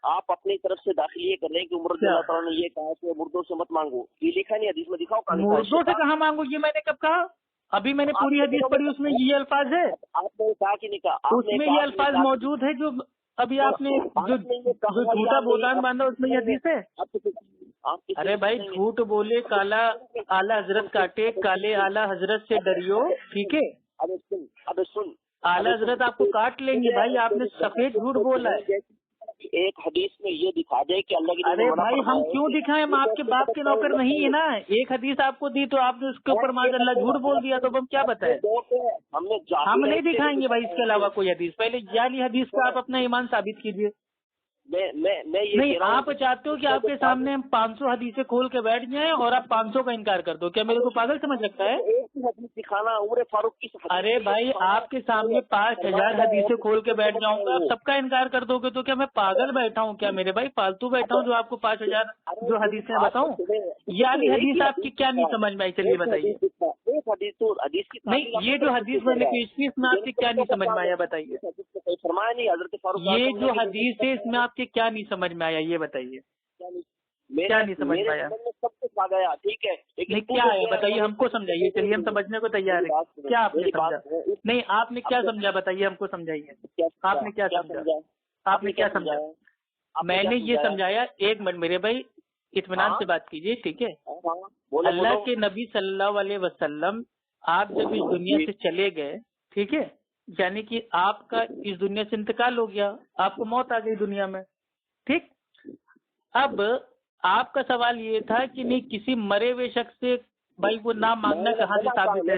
आप अपनी तरफ से दाखिल ये कर रहे हैं कि उमर रज़ी अल्लाह ताला ने ये कहा कि मुर्दों से मत मांगो, ये लिखा नहीं हदीस में, दिखाओ। मुर्दों से कहाँ मांगो, ये मैंने कब कहा? अभी मैंने पूरी हदीस पढ़ी, उसमें ये अल्फाज है। आपने कहा कि नहीं कहा? उसमें ये अल्फाज मौजूद है जो अभी आपने जो झूठा बोतान बांधा, उसमें ये हदीस है। अरे भाई झूठ बोले काला आला हजरत काटे, काले आला हजरत से डरियो, ठीक है? अबे सुन, आला हजरत आपको काट लेंगे भाई, आपने सफेद झूठ बोला है। एक हदीस में ये दिखा दे कि अल्लाह की। अरे भाई हम क्यों दिखाएं, हम आपके बाप के नौकर नहीं है ना। एक हदीस आपको दी तो आपने उसके ऊपर माज़अल्लाह झूठ बोल दिया, तो हम क्या बताएं? हम नहीं दिखाएंगे भाई इसके अलावा कोई हदीस। पहले याली हदीस का आप अपना ईमान साबित कीजिए। मैं ये नहीं, आप चाहते हो कि आपके सामने हम 500 हदीसें खोल के बैठ जाएं और आप 500 का इनकार कर दो? क्या मेरे को पागल समझ सकता है? एक ही हदीस दिखाना उमर फारूक की। अरे भाई आपके सामने 5000 हदीसें खोल के बैठ जाऊंगा, आप सबका इनकार कर दोगे तो क्या मैं पागल बैठा हूँ क्या मेरे भाई? फालतू बैठा हूँ जो आपको 5000 जो हदीसें बताऊँ? यानी हदीस आपकी क्या नहीं समझ में आई? चलिए बताइए। नहीं, ये जो हदीस मैंने पेश की इसमें आपके क्या नहीं समझ में आया बताइए? फरमाया नहीं हजरत फारूक। ये जो हदीस है इसमें आपके क्या नहीं समझ में आया ये बताइए? क्या नहीं समझ में आया? सब कुछ आ गया, ठीक है, नहीं क्या है बताइए, हमको समझाइए। चलिए हम समझने को तैयार है। क्या आपने समझा? नहीं आपने क्या समझा बताइए, हमको समझाइए। आपने क्या समझा? आपने क्या समझा? मैंने ये समझाया, एक मिनट मेरे भाई इत्मीनान से बात कीजिए, ठीक है? अल्लाह के नबी सल्लल्लाहु अलैहि वसल्लम आप जब इस दुनिया से चले गए, ठीक है, यानी कि आपका इस दुनिया से इंतकाल हो गया, आपको मौत आ गई दुनिया में, ठीक? अब आपका सवाल ये था कि नहीं किसी मरे हुए शख्स से भाई वो नाम मांगना कहाँ से साबित है?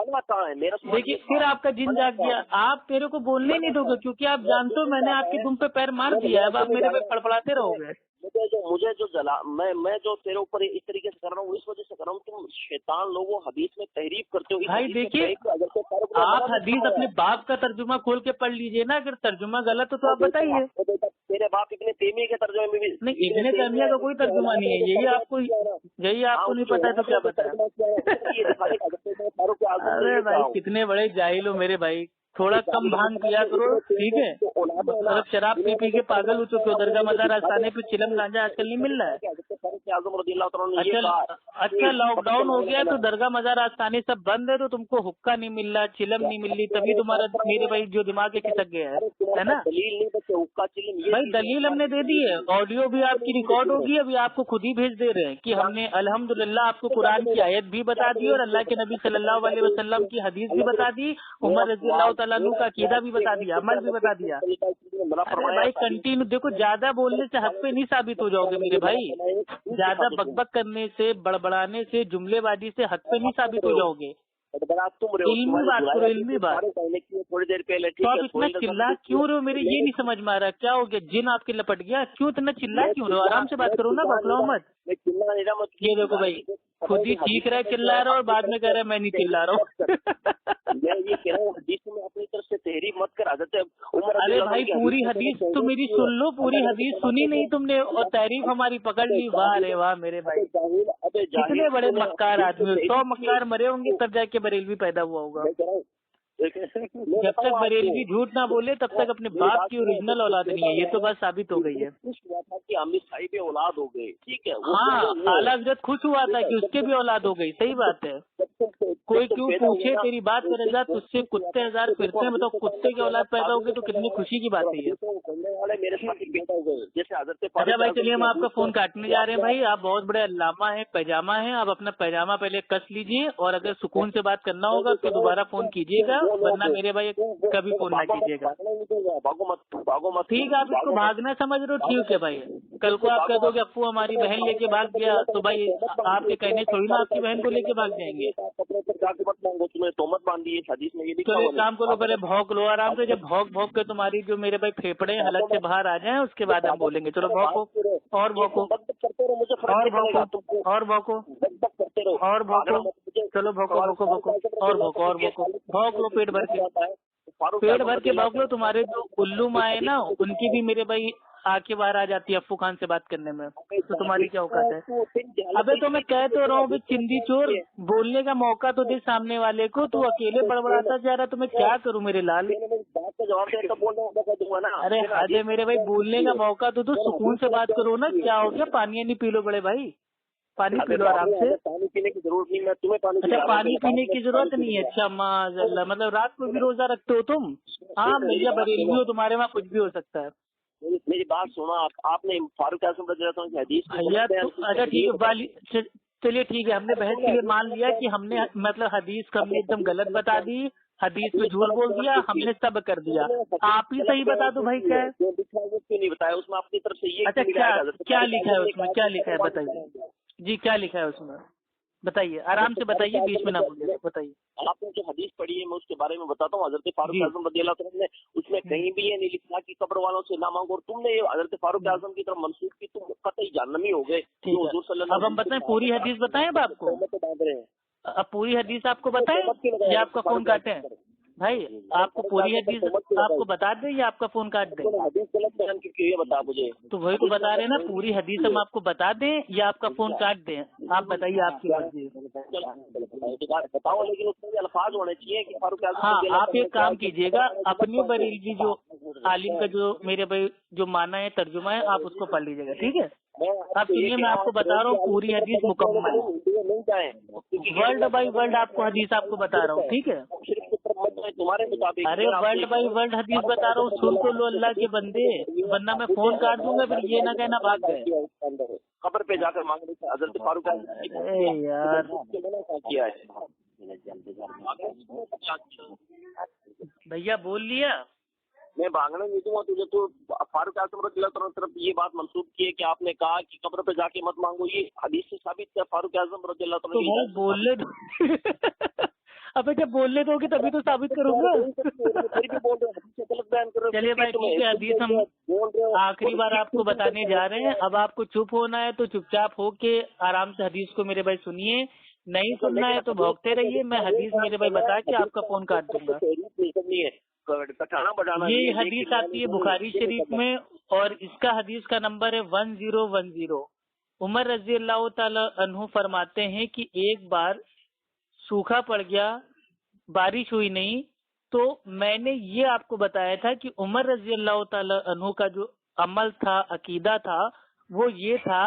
फलवा कहाँ है मेरा? देखिए फिर आपका जिन जाग गया, आप मेरे को बोलने नहीं दोगे क्योंकि आप जानते हो मैंने आपके दुम पे पैर मार दिया है, अब आप मेरे पे फड़फड़ाते रहोगे। मुझे जो जला मैं जो तेरे ऊपर इस तरीके से कर रहा हूँ इस वजह से कर रहा हूँ, तुम शैतान लोगों हदीस में तहरीफ करते हो। भाई देखिए आप हदीस अपने बाप का तर्जुमा खोल के पढ़ लीजिए ना, अगर तर्जुमा गलत हो तो आप बताइए। तेरे बाप इब्ने तैमिया के तर्जुमे में भी नहीं, इब्ने तैमिया का कोई तर्जुमा नहीं है, यही आपको नहीं पता है तो क्या पता है। अरे भाई कितने बड़े जाहिल हो मेरे भाई, थोड़ा कम भांग पिया करो ठीक है। मतलब शराब पी पी के पागल हो चुके हो, दरगाह मजार आस्थाने पे चिलम गांजा आजकल नहीं मिल रहा है। अच्छा लॉकडाउन हो गया तो दरगाह मजार आस्थाने सब बंद है तो तुमको हुक्का नहीं मिल रहा, चिलम नहीं मिल रही, तभी तुम्हारा मेरे भाई जो दिमाग के खिसक गया है ना। भाई दलील हमने दे दी है, ऑडियो भी आपकी रिकॉर्ड होगी, अभी आपको खुद ही भेज दे रहे हैं कि हमने अल्हम्दुलिल्लाह आपको कुरान की आयत भी बता दी और अल्लाह के नबी सल्लल्लाहु अलैहि वसल्लम की हदीस भी बता दी, उमर रज़ियल्लाहु तआला अन्हु का अकीदा भी बता दिया, अमल भी बता दिया। अरे भाई कंटिन्यू देखो, ज्यादा बोलने से हक पे नहीं साबित हो जाओगे मेरे भाई, ज्यादा बकबक करने से बड़बड़ाने से जुमलेबाजी से हक पे नहीं साबित हो जाओगे। इल्मी बात करो, इल्मी बात। थोड़ी देर पहले तो आप इतना चिल्ला क्यों रहे हो, मेरे ये नहीं समझ में आ रहा क्या हो गया, जिन आपके लपट गया, क्यों इतना चिल्ला क्यों रहे हो, आराम से बात करो ना, बकलाओ मत। ये देखो भाई खुद ही चीख रहा है चिल्ला रहा है और बाद में कह रहा है मैं नहीं चिल्ला रहा हूँ। मैं ये कह रहा हूँ हदीस में अपनी तरफ से तहरीफ मत कर, हज़रत उमर। अरे भाई पूरी हदीस तो मेरी सुन लो, पूरी हदीस सुनी नहीं तुमने और तारीफ हमारी पकड़ ली, वाह रे वाह मेरे भाई, कितने बड़े मक्कार आदमी, 100 मक्कार मरे होंगे तब जाके बरेलवी पैदा हुआ होगा। जब तक बरेलवी झूठ ना बोले तब तक अपने बाप की ओरिजिनल औलाद नहीं है, ये तो बात साबित हो गई है। खुश हुआ था कि अमीर साहिब औलाद हो गए, ठीक है। हाँ आला हज़रत खुश हुआ था कि उसके भी औलाद हो गई, सही बात है। कोई क्यों पूछे तेरी बात करेगा, तुझसे कुत्ते हजार फिरते हैं, बताओ कुत्ते की औलाद पैदा हो गई तो कितनी खुशी की बात है ये। अच्छा भाई चलिए हम आपका फोन काटने जा रहे हैं भाई, आप बहुत बड़े अल्लामा हैं, पैजामा हैं, आप अपना पैजामा पहले कस लीजिए और अगर सुकून से बात करना होगा तो दोबारा फोन कीजिएगा, वरना मेरे भाई कभी फोन ना कीजिएगा। ठीक है आप इसको भागना समझ रहे हो, ठीक है भाई। कल को आप कह दोगे अप्पू हमारी बहन लेके भाग गया तो भाई आपके कहने थोड़ी ना आपकी बहन को लेके भाग जाएंगे। तो एक काम करो, पहले भौंक लो आराम से, जब भौंक भौंक के तुम्हारी जो मेरे भाई फेफड़े हलक से बाहर आ जाएं उसके बाद हम बोलेंगे। चलो भौंको और भौंको और भौंको और भौंको और भौंको, चलो भौंको भौंको भौंको और भौंको और भौंको, भौंक लो पेट भर के, पेट भर के भौंक लो। तुम्हारे जो उल्लू माए ना उनकी भी मेरे भाई आंखें बाहर आ जाती है अफ्फू खान से बात करने में, तो तुम्हारी क्या औकात है। अबे तो मैं कह तो रहा हूँ चिंदी चोर, बोलने का मौका तो दे सामने वाले को, तू अकेले बड़बड़ाता जा रहा, तो मैं क्या करूँ मेरे लाल। अरे हदे मेरे भाई, बोलने का मौका तो सुकून से बात करो ना, क्या हो गया, पानी नहीं पी लो बड़े भाई, पानी पी लो आराम से। पानी पीने की जरूरत नहीं, मैं तुम्हें पानी। अच्छा पानी पीने की जरूरत नहीं है, अच्छा माज़अल्लाह, मतलब रात को भी रोजा रखते हो तुम। हाँ भैया बरेलवी हो, तुम्हारे वहाँ कुछ भी हो सकता है। मेरी बात सुनो, आपने फारूक आज़म रज़ियल्लाहु अन्हु की हदीस भैया अच्छा ठीक है, चलिए ठीक है, हमने बहस के लिए मान लिया कि हमने मतलब हदीस को हमने एकदम गलत बता दी, हदीस पे झूठ बोल दिया, हमने सब कर दिया। आप ही सही बता दो भाई क्या है, क्यों नहीं बताया उसमें अपनी तरफ से ये। अच्छा क्या लिखा है उसमें, क्या लिखा है बताइए जी, क्या लिखा है उसमें बताइए, आराम से बताइए, बीच में ना बोलिए, बताइए। आपने जो हदीस पढ़ी है मैं उसके बारे में बताता हूँ। हजरत फारूक आज़म रज़ियल्लाहु अन्हु ने उसमें कहीं भी ये नहीं लिखा कि कब्र वालों से ना मांगो, और तुमने हजरत फारूक आज़म की तरफ मंसूब की, तुम कतई जहन्नमी हो गए। अब हम बताएं पूरी हदीस बताएं अब आपको, अब पूरी हदीस आपको बताएं या आपका फोन काटे हैं भाई, आपको पूरी हदीस आपको बता दें या आपका फोन काट दें। बता मुझे, तो वही तो बता रहे हैं ना, पूरी हदीस हम आपको बता दें या आपका फोन काट दें, आप बताइए आपकी मर्जी। बताओ लेकिन उसमें अल्फाज होने चाहिए कि फारूक आज़म। हाँ आप एक काम कीजिएगा, अपनी बरेलवी जो आलिम का जो मेरे भाई जो माना है तर्जुमा है, आप उसको पढ़ लीजिएगा, ठीक है। अब सुनिए मैं आपको बता रहा हूँ पूरी हदीस मुकम्मल, वर्ल्ड बाई वर्ल्ड आपको हदीस आपको बता रहा हूँ, ठीक है। तुम्हारे मुताबिक अरे वर्ल्ड बाई वर्ल्ड हदीस बता रहा हूँ, सुन तो लो अल्लाह के बंदे, वरना मैं फोन काट दूंगा फिर ये ना कहना भाग गए। कब्र पे जाकर मांगने से हजरत फारूक यार किया है भैया, बोल लिया मैं भागने नहीं दूंगा तुझे। तो फारूक आज़म रज़ियल्लाहु अन्हु तरफ ये बात मंसूब की है कि आपने कहा कि कब्र पे जाके मत मांगो, ये हदीस से साबित है फारूक आज़म रज़ियल्लाहु अन्हु। तो बोल ले अबे जब बोलने दोगे तभी तो साबित करूंगा। चलिए भाई ठीक है, हदीस हम आखिरी बार आपको बताने जा रहे हैं। अब आपको चुप होना है तो चुपचाप हो के आराम से हदीस को मेरे भाई सुनिए, नहीं सुनना है तो भौंकते रहिए। मैं हदीस मेरे भाई बता के आपका फोन काट दूंगा। ये हदीस आती है बुखारी शरीफ में और इसका हदीस का नंबर है 1010। उमर रजी अल्लाह ताला अन्हु फरमाते हैं कि एक बार सूखा पड़ गया, बारिश हुई नहीं, तो मैंने ये आपको बताया था कि उमर रजी अल्लाह ताला अन्हु का जो अमल था, अकीदा था, वो ये था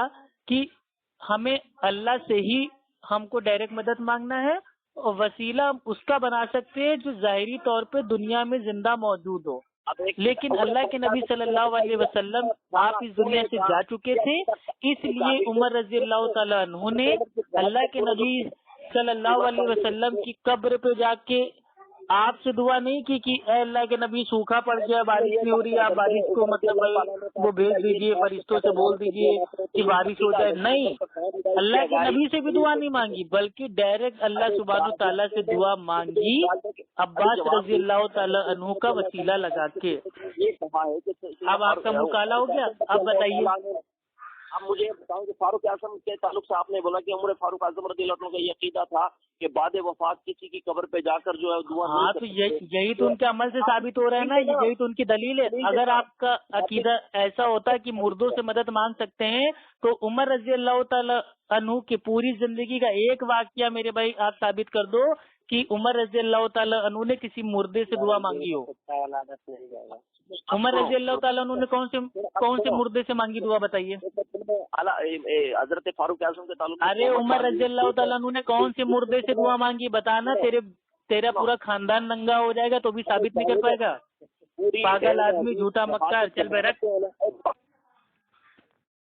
कि हमें अल्लाह से ही हमको डायरेक्ट मदद मांगना है और वसीला हम उसका बना सकते हैं जो जाहिरी तौर पे दुनिया में जिंदा मौजूद हो। लेकिन अल्लाह के नबी सल्लल्लाहु अलैहि वसल्लम आप इस दुनिया से जा चुके थे, इसलिए उमर रजी अल्लाह ताला अन्हु ने अल्लाह के नबी सल्लल्लाहु अलैहि वसल्लम की कब्र पे जाके आपसे दुआ नहीं की कि ए अल्लाह के नबी सूखा पड़ गया, बारिश नहीं हो रही, आप बारिश को मतलब वो भेज दीजिए, फरिश्तों से बोल दीजिए कि बारिश हो जाए। नहीं, अल्लाह के नबी से भी दुआ नहीं मांगी, बल्कि डायरेक्ट अल्लाह सुब्हानहू तआला से दुआ मांगी अब्बास रजी अल्लाह ताला अन्हु का वसीला लगा के। अब आपका मुँह काला हो गया, अब बताइए। अब मुझे बताओ कि फारूक आजम के ताल्लुक से आपने बोला कि उमर फारूक आजम रज़ियल्लाहु अन्हु का ये अकीदा था कि बाद वफात किसी की कब्र पे जाकर जो है दुआ। हाँ, तो यही तो उनके अमल से साबित हो रहा है ना, यही तो उनकी दलील है। अगर आपका अकीदा ऐसा होता कि मुर्दों से मदद मांग सकते हैं तो उमर रजी अल्लाह ताला अन्हु की पूरी जिंदगी का एक वाकया मेरे भाई आप साबित कर दो कि उमर रजी अल्लाह ताला अन्हु ने किसी मुर्दे से दुआ मांगी हो। उमर रजी अल्लाह ताला अन्हु ने कौन से मुर्दे से मांगी दुआ बताइए। हजरत फारूक आजम के ताल्लुक। अरे उमर रजी अल्लाह ताला अन्हु ने कौन से मुर्दे से दुआ मांगी बताना, तेरा पूरा खानदान नंगा हो जाएगा तो भी साबित नहीं कर पाएगा। पागल आदमी, झूठा मक्कार, चल बे रख।